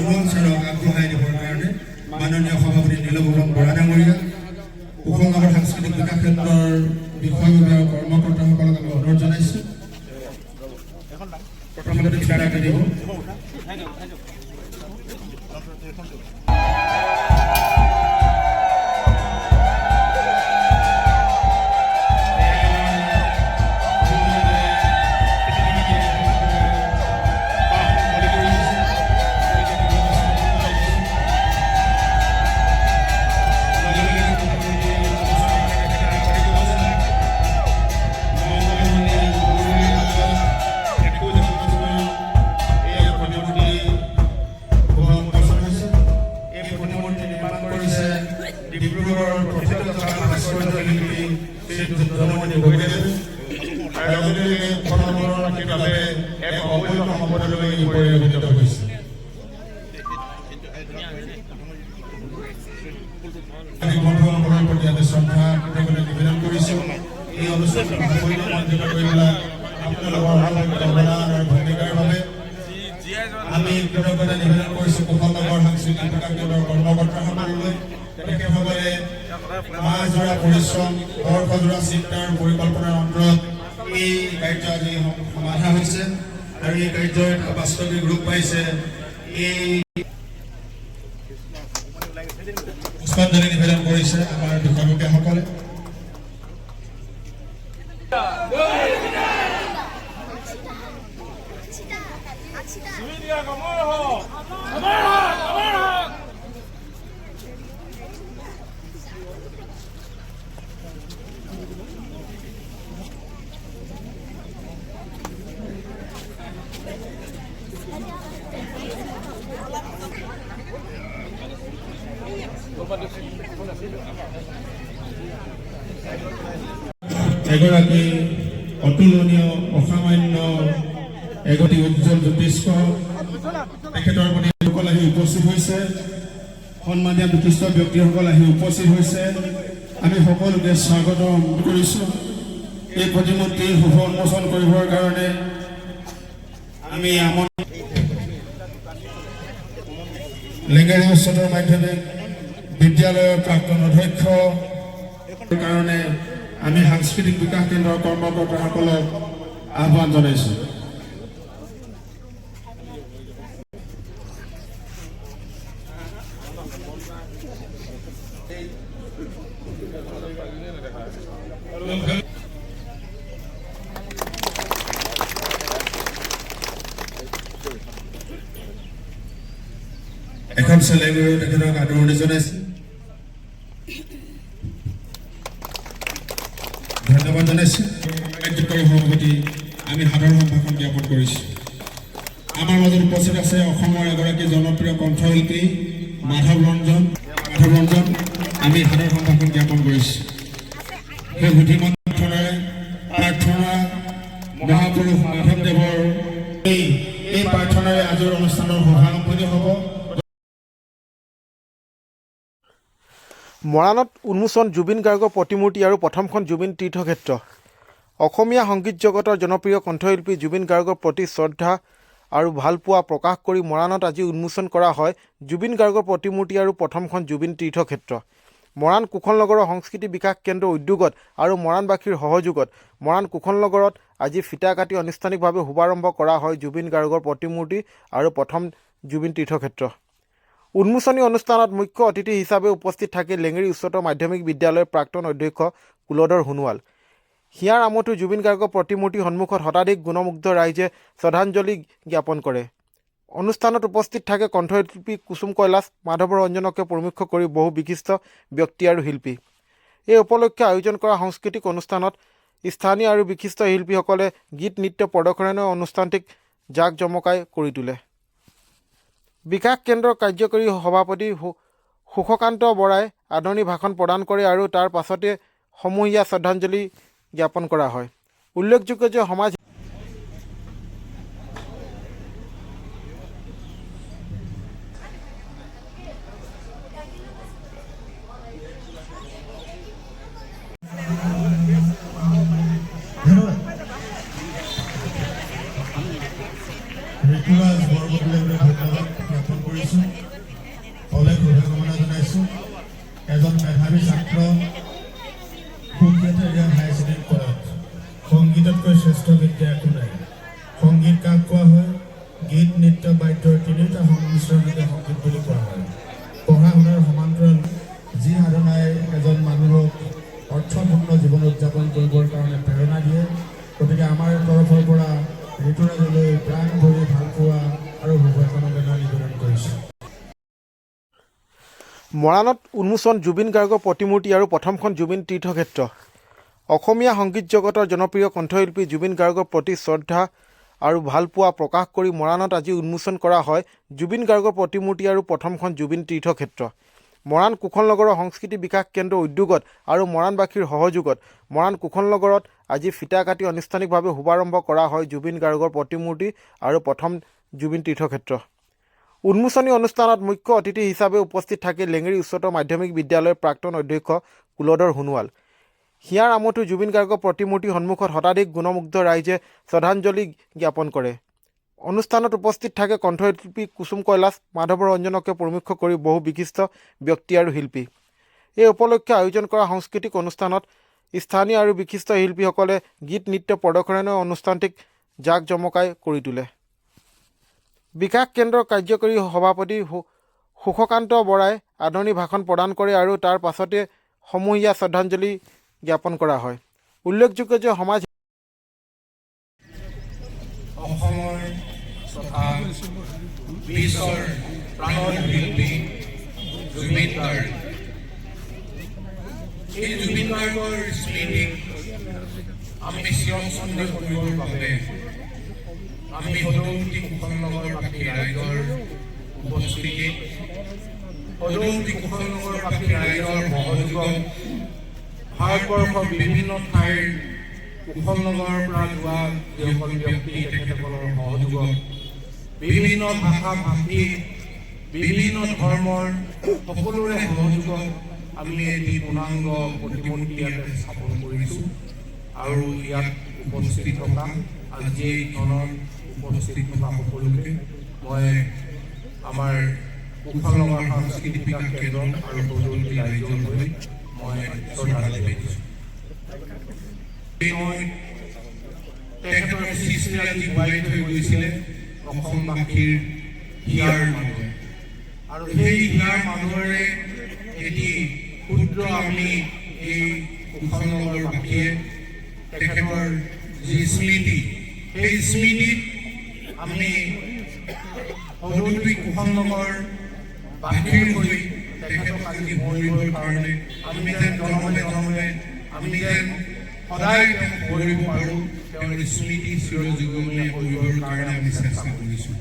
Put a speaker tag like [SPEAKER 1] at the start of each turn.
[SPEAKER 1] যুৱ চাৰক আগবঢ়াই দিবৰ কাৰণে মাননীয় সভাপতি নীলভূষণ বৰা ডাঙৰীয়া কুশলনগৰ সাংস্কৃতিক বিকাশ কেন্দ্ৰৰ বিষয় বিভাগৰ কৰ্মকৰ্তাসকলক আমি অনুৰোধ জনাইছোঁ। প্ৰথমতে ঠিকাদাৰকে দিব। আমি কৃতজ্ঞতা নিবেদন কৰিছোঁ কুশলনগৰ সাংস্কৃতিক বিকাশ কেন্দ্ৰৰ কৰ্মকৰ্তাসকললৈ। তেখেতসকলে মাহজোৰা পৰিশ্ৰম বৰ্ষজোৰা চিন্তাৰ পৰিকল্পনাৰ অন্তৰত এই কাৰ্য আজি সমাধা হৈছে আৰু এই কাৰ্যৰ বাস্তৱিক ৰূপ পাইছে। এই পুষ্পাঞ্জলি নিবেদন কৰিছে আমাৰ বিষয়ববীয়াসকলে। এগৰাকী অতুলনীয় অসামান্য এগৰাকী উজ্জ্বল জ্যোতিষ্ক তেখেতৰ প্ৰতি লোকসকল আহি উপস্থিত হৈছে। সন্মানীয় বিশিষ্ট ব্যক্তিসকল আহি উপস্থিত হৈছে। আমি সকলোকে স্বাগতম কৰিছোঁ। এই প্ৰতিমূৰ্তি শুভ উন্মোচন কৰিবৰ কাৰণে আমি লেঙেৰী উচ্চতৰ মাধ্যমিক বিদ্যালয়ৰ প্ৰাক্তন অধ্যক্ষ কাৰণে আমি সাংস্কৃতিক বিকাশ কেন্দ্ৰৰ কৰ্মকৰ্তাসকলক আহ্বান জনাইছোঁ। এখন চেলেগুৰিও তেখেতক আদৰণি জনাইছে। ধন্যবাদ জনাইছোঁ। কাৰ্যকৰী সভাপতি আমি সাধাৰণ সম্ভাষণ জ্ঞাপন কৰিছোঁ। আমাৰ মাজত উপস্থিত আছে অসমৰ এগৰাকী জনপ্ৰিয় কণ্ঠশিল্পী মাধৱ ৰঞ্জন। আমি সাধাৰণ সম্ভাষণ জ্ঞাপন কৰিছোঁ। সেই বুদ্ধিমান প্ৰাৰ্থনা মহাপুৰুষ মাধৱদেৱৰ এই প্ৰাৰ্থনাৰে আজিৰ অনুষ্ঠানৰ সমাপনী হ'ব।
[SPEAKER 2] মৰাণত উন্মোচন জুবিন গাৰ্গৰ প্ৰতিমূৰ্তি আৰু প্ৰথমখন জুবিন তীৰ্থক্ষেত্ৰ। অসমীয়া সংগীত জগতৰ জনপ্ৰিয় কণ্ঠশিল্পী জুবিন গাৰ্গৰ প্ৰতি শ্ৰদ্ধা আৰু ভালপোৱা প্ৰকাশ কৰি মৰাণত আজি উন্মোচন কৰা হয় জুবিন গাৰ্গৰ প্ৰতিমূৰ্তি আৰু প্ৰথমখন জুবিন তীৰ্থক্ষেত্ৰ। মৰাণ কুশলনগৰৰ সংস্কৃতি বিকাশ কেন্দ্ৰৰ উদ্যোগত আৰু মৰাণবাসীৰ সহযোগত মৰাণ কুশলনগৰত আজি ফিতা কাটি আনুষ্ঠানিকভাৱে শুভাৰম্ভ কৰা হয় জুবিন গাৰ্গৰ প্ৰতিমূৰ্তি আৰু প্ৰথম জুবিন তীৰ্থক্ষেত্ৰ। উন্মোচনী অনুষ্ঠানত মুখ্য অতিথি হিচাপে উপস্থিত থাকি লেঙেৰী উচ্চতৰ মাধ্যমিক বিদ্যালয়ৰ প্ৰাক্তন অধ্যক্ষ কুলধৰ সোণোৱাল। হিয়াৰ আমঠু জুবিন গাৰ্গৰ প্ৰতিমূৰ্তিৰ সন্মুখত শতাধিক গুণমুগ্ধ ৰাইজে শ্ৰদ্ধাঞ্জলি জ্ঞাপন কৰে। অনুষ্ঠানত উপস্থিত থাকে কণ্ঠশিল্পী কুসুম কৈলাশ, মাধৱ ৰঞ্জনকে প্ৰমুখ কৰি বহু বিশিষ্ট ব্যক্তি আৰু শিল্পী। এই উপলক্ষে আয়োজন কৰা সাংস্কৃতিক অনুষ্ঠানত স্থানীয় আৰু বিশিষ্ট শিল্পীসকলে গীত নৃত্য প্ৰদৰ্শনেৰে অনুষ্ঠানটিক জাক জমকাই কৰি তোলে। বিকাশ কেন্দ্ৰৰ কাৰ্যকৰী সভাপতি সুখকান্ত বৰাই আদৰণি ভাষণ প্ৰদান কৰে আৰু তাৰ পাছতে সমূহীয়া শ্ৰদ্ধাঞ্জলি জ্ঞাপন কৰা হয়। উল্লেখযোগ্য যে সমাজ
[SPEAKER 1] ঋতুৰাজ বৰবুকলৈ ধন্যবাদ জ্ঞাপন কৰিছোঁ। সংগীততকৈ শ্ৰেষ্ঠ বিদ্যা একো নাই। সংগীত কাক কোৱা হয়? গীত নৃত্য বাদ্যৰ তিনিওটা সংমিশ্ৰণকে সংগীত বুলি কোৱা হয়। পঢ়া শুনাৰ সমান্তৰাল যি সাধনাই এজন মানুহক অৰ্থপূৰ্ণ জীৱন উদযাপন কৰিবৰ কাৰণে প্ৰেৰণা দিয়ে, গতিকে আমাৰ তৰফৰ পৰা ঋতুৰাজলৈ প্ৰাণ ভৰি ভালপোৱা আৰু শুভকামনা নিবেদন কৰিছোঁ।
[SPEAKER 2] মৰাণত উন্মোচন জুবিন গাৰ্গৰ প্ৰতিমূৰ্তি আৰু প্ৰথমখন জুবিন তীৰ্থক্ষেত্ৰ। অসমীয়া সংগীত জগতৰ জনপ্ৰিয় কণ্ঠশিল্পী জুবিন গাৰ্গৰ প্ৰতি শ্ৰদ্ধা আৰু ভালপোৱা প্ৰকাশ কৰি মৰাণত আজি উন্মোচন কৰা হয় জুবিন গাৰ্গৰ প্ৰতিমূৰ্তি আৰু প্ৰথমখন জুবিন তীৰ্থক্ষেত্ৰ। মৰাণ কুশল নগৰৰ সংস্কৃতি বিকাশ কেন্দ্ৰৰ উদ্যোগত আৰু মৰাণবাসীৰ সহযোগত মৰাণ কুশল নগৰত আজি ফিতা কাটি আনুষ্ঠানিকভাৱে শুভাৰম্ভ কৰা হয় জুবিন গাৰ্গৰ প্ৰতিমূৰ্তি আৰু প্ৰথম জুবিন তীৰ্থক্ষেত্ৰ। উন্মোচনী অনুষ্ঠানত মুখ্য অতিথি হিচাপে উপস্থিত থাকি লেঙেৰী উচ্চতৰ মাধ্যমিক বিদ্যালয়ৰ প্ৰাক্তন অধ্যক্ষ কুলধৰ সোণোৱাল। হিয়াৰ আমঠু জুবিন গাৰ্গৰ প্ৰতিমূৰ্তিৰ সন্মুখত শতাধিক গুণমুগ্ধ ৰাইজে শ্ৰদ্ধাঞ্জলি জ্ঞাপন কৰে। অনুষ্ঠানত উপস্থিত থাকে কণ্ঠশিল্পী কুসুম কৈলাশ, মাধৱ ৰঞ্জনকে প্ৰমুখ কৰি বহু বিশিষ্ট ব্যক্তি আৰু শিল্পী। এই উপলক্ষে আয়োজন কৰা সাংস্কৃতিক অনুষ্ঠানত স্থানীয় আৰু বিশিষ্ট শিল্পীসকলে গীত নৃত্য প্ৰদৰ্শনেৰে অনুষ্ঠানটিক জাক জমকাই কৰি তোলে। বিকাশ কেন্দ্ৰৰ কাৰ্যকৰী সভাপতি সুখকান্ত বৰাই আদৰণি ভাষণ প্ৰদান কৰে আৰু তাৰ পাছতে সমূহীয়া শ্ৰদ্ধাঞ্জলি জ্ঞাপন কৰা হয়। উল্লেখযোগ্য যে সমাজ
[SPEAKER 3] অসমৰ তথা বিশ্বৰ প্ৰাণৰ শিল্পী জুবিন গাৰ্গ। এই জুবিন গাৰ্গৰ স্মৃতিক আমি চিৰস্মৰণীয় কৰিবৰ বাবে আমি সদৌতি কুশল নগৰবাসী ৰাইজৰ উপস্থিতিত, সদৌতি কুশল নগৰবাসী ৰাইজৰ সহযোগত ভাৰতবৰ্ষৰ বিভিন্ন ঠাইৰ কুশল নগৰৰ পৰা যোৱা যিসকল ব্যক্তি তেখেতসকলৰ সহযোগত বিভিন্ন ভাষা ভাষী বিভিন্ন ধৰ্মৰ সকলোৰে সহযোগত আমি এটি পূৰ্ণাংগ প্ৰতিমূৰ্তি ইয়াতে স্থাপন কৰিছোঁ। আৰু ইয়াত উপস্থিত থকা আজি এই ধৰণৰ উপস্থিত থকা সকলোকে মই আমাৰ কুশল নগৰ সাংস্কৃতিক বিকাশ কেন্দ্ৰ আৰু সদৌতি ৰাইজৰ হৈ মই শ্ৰদ্ধাঞ্জলি দিছোঁ। তেখেতৰ সৃষ্টিৰাজি গুৱাই থৈ গৈছিলে অসমবাসীৰ হিয়াৰ মানুহে, আৰু সেই হিয়াৰ মানুহৰে এটি ক্ষুদ্ৰ আমি এই কুশল নগৰবাসীয়ে তেখেতৰ যি স্মৃতি, সেই স্মৃতিত আমি সদৌতি কুশল নগৰ বাসীৰ হৈ তেখেতক আজি সোঁৱৰিবৰ কাৰণে আমি যেন জনমে জনমে আমি যেন সদায় তেওঁক সোঁৱৰিব পাৰোঁ, তেওঁৰ স্মৃতি চিৰযুগমীয়া কৰিবৰ কাৰণে আমি চেষ্টা কৰিছোঁ।